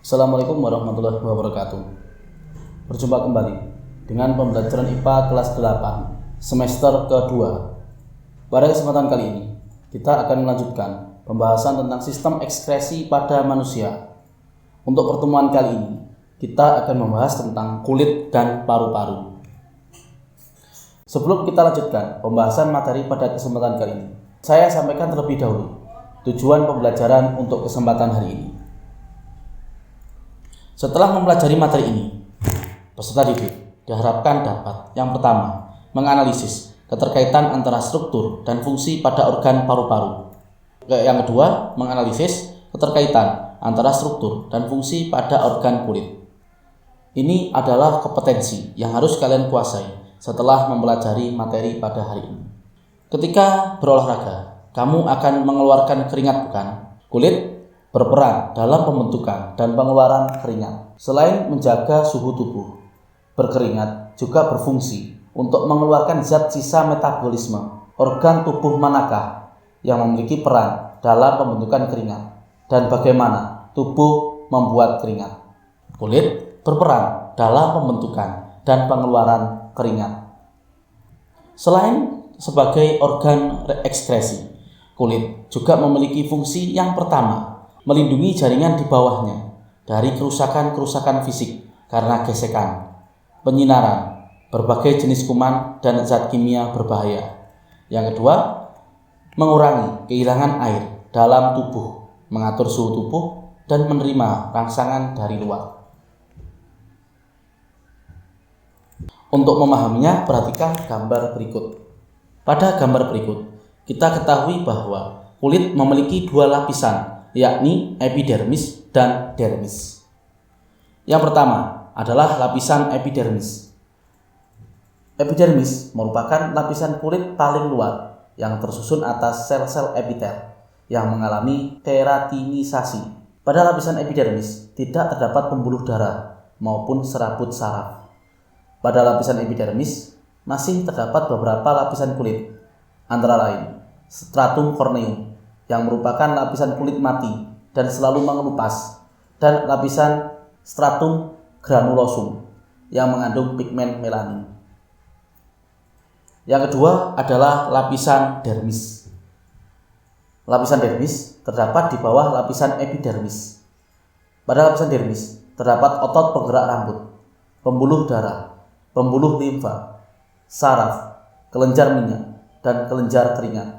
Assalamualaikum warahmatullahi wabarakatuh. Berjumpa kembali dengan pembelajaran IPA kelas 8 semester kedua. Pada kesempatan kali ini kita akan melanjutkan pembahasan tentang sistem ekskresi pada manusia. Untuk pertemuan kali ini kita akan membahas tentang kulit dan paru-paru. Sebelum kita lanjutkan pembahasan materi pada kesempatan kali ini, saya sampaikan terlebih dahulu tujuan pembelajaran untuk kesempatan hari ini. Setelah mempelajari materi ini, peserta didik diharapkan dapat yang pertama, menganalisis keterkaitan antara struktur dan fungsi pada organ paru-paru. Yang kedua, menganalisis keterkaitan antara struktur dan fungsi pada organ kulit. Ini adalah kompetensi yang harus kalian kuasai setelah mempelajari materi pada hari ini. Ketika berolahraga, kamu akan mengeluarkan keringat, bukan? Kulit berperan dalam pembentukan dan pengeluaran keringat. Selain menjaga suhu tubuh, berkeringat juga berfungsi untuk mengeluarkan zat sisa metabolisme. Organ tubuh manakah yang memiliki peran dalam pembentukan keringat? Dan bagaimana tubuh membuat keringat? Kulit berperan dalam pembentukan dan pengeluaran keringat. Selain sebagai organ ekskresi, kulit juga memiliki fungsi yang pertama, melindungi jaringan di bawahnya dari kerusakan-kerusakan fisik karena gesekan, penyinaran, berbagai jenis kuman dan zat kimia berbahaya. Yang kedua, mengurangi kehilangan air dalam tubuh, mengatur suhu tubuh, dan menerima rangsangan dari luar. Untuk memahaminya, perhatikan gambar berikut. Pada gambar berikut, kita ketahui bahwa kulit memiliki dua lapisan, yakni epidermis dan dermis. Yang pertama adalah lapisan epidermis. Epidermis merupakan lapisan kulit paling luar yang tersusun atas sel-sel epitel yang mengalami keratinisasi. Pada lapisan epidermis tidak terdapat pembuluh darah maupun serabut saraf. Pada lapisan epidermis masih terdapat beberapa lapisan kulit, antara lain stratum corneum yang merupakan lapisan kulit mati dan selalu mengelupas, dan lapisan stratum granulosum yang mengandung pigmen melanin. Yang kedua adalah lapisan dermis. Lapisan dermis terdapat di bawah lapisan epidermis. Pada lapisan dermis terdapat otot penggerak rambut, pembuluh darah, pembuluh limfa, saraf, kelenjar minyak, dan kelenjar keringat.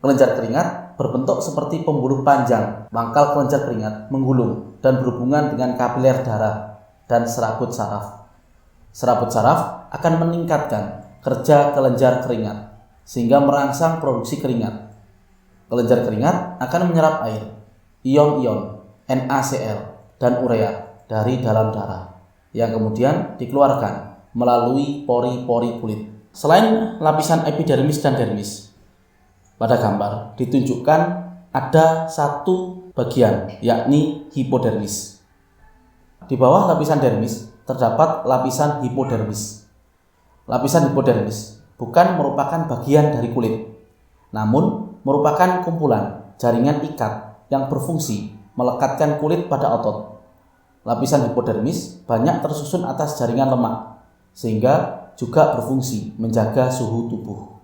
Kelenjar keringat berbentuk seperti pembuluh panjang. Mangkal kelenjar keringat menggulung dan berhubungan dengan kapiler darah dan serabut saraf. Serabut saraf akan meningkatkan kerja kelenjar keringat sehingga merangsang produksi keringat. Kelenjar keringat akan menyerap air, ion-ion, NaCl, dan urea dari dalam darah yang kemudian dikeluarkan melalui pori-pori kulit. Selain lapisan epidermis dan dermis, pada gambar ditunjukkan ada satu bagian, yakni hipodermis. Di bawah lapisan dermis terdapat lapisan hipodermis. Lapisan hipodermis bukan merupakan bagian dari kulit, namun merupakan kumpulan jaringan ikat yang berfungsi melekatkan kulit pada otot. Lapisan hipodermis banyak tersusun atas jaringan lemak, sehingga juga berfungsi menjaga suhu tubuh.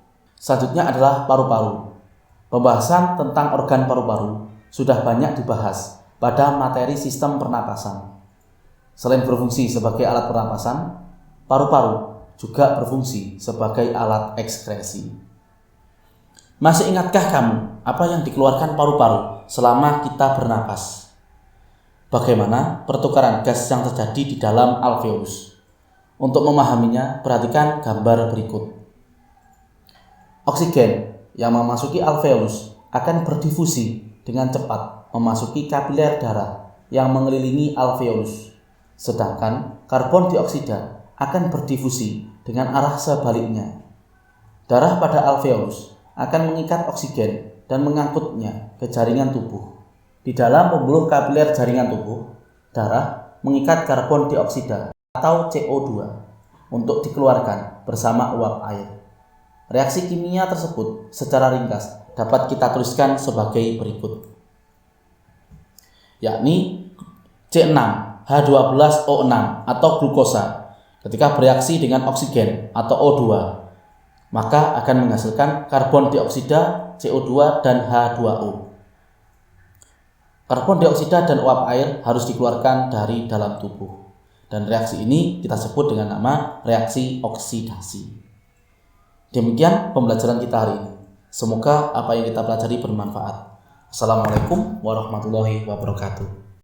Selanjutnya adalah paru-paru. Pembahasan tentang organ paru-paru sudah banyak dibahas pada materi sistem pernapasan. Selain berfungsi sebagai alat pernapasan, paru-paru juga berfungsi sebagai alat ekskresi. Masih ingatkah kamu apa yang dikeluarkan paru-paru selama kita bernapas? Bagaimana pertukaran gas yang terjadi di dalam alveolus? Untuk memahaminya, perhatikan gambar berikut. Oksigen yang memasuki alveolus akan berdifusi dengan cepat memasuki kapiler darah yang mengelilingi alveolus. Sedangkan karbon dioksida akan berdifusi dengan arah sebaliknya. Darah pada alveolus akan mengikat oksigen dan mengangkutnya ke jaringan tubuh. Di dalam pembuluh kapiler jaringan tubuh, darah mengikat karbon dioksida atau CO2 untuk dikeluarkan bersama uap air. Reaksi kimia tersebut secara ringkas dapat kita tuliskan sebagai berikut, yakni C6 H12O6 atau glukosa ketika bereaksi dengan oksigen atau O2, maka akan menghasilkan karbon dioksida, CO2, dan H2O. Karbon dioksida dan uap air harus dikeluarkan dari dalam tubuh. Dan reaksi ini kita sebut dengan nama reaksi oksidasi. Demikian pembelajaran kita hari ini. Semoga apa yang kita pelajari bermanfaat. Assalamualaikum warahmatullahi wabarakatuh.